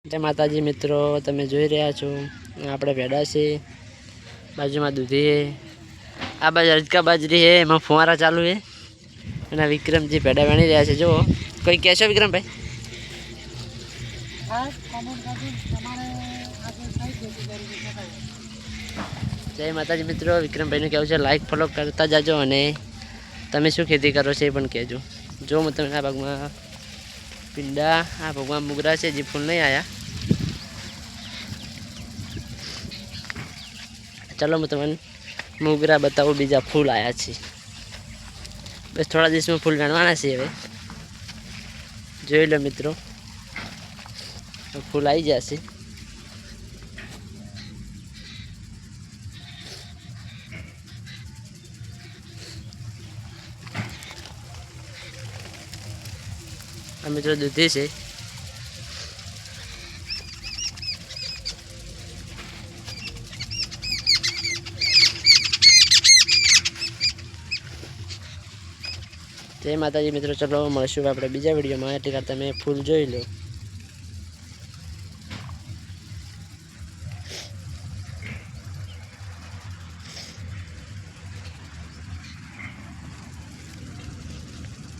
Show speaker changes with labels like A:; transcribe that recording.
A: जय माताजी मित्रों, तमे જોઈ રહ્યા છો આપણે ભેડા છે, બાજુમાં દૂધી છે, આ બાજુ અજકા બાજરી છે, એમાં ફુવારા ચાલુ છે અને વિક્રમજી ભેડા વણી રહ્યા છે. જો કોઈ કહેશો વિક્રમભાઈ? જય માતાજી મિત્રો, વિક્રમભાઈનું કહેવું છે લાઈક ફોલો કરતા જાજો અને તમે શું ખેતી કરો છો એ પણ કહેજો. જો હું તમને આ ભાગમાં પીંડા, આ ભાગમાં મુગરા છે જે ફૂલ નહીં આવ્યા. ચાલો હું તમને મુગરા બતાવું, બીજા ફૂલ આવ્યા છે. બસ થોડા દિવસમાં ફૂલ ગણવાના છે. હવે જોઈ લો મિત્રો, ફૂલ આવી જશે. આ મિત્રો દૂધી છે. જય માતાજી મિત્રો, ચલો મળશું આપણે બીજા વિડીયોમાં. એટલે તમે ફૂલ જોઈ લો.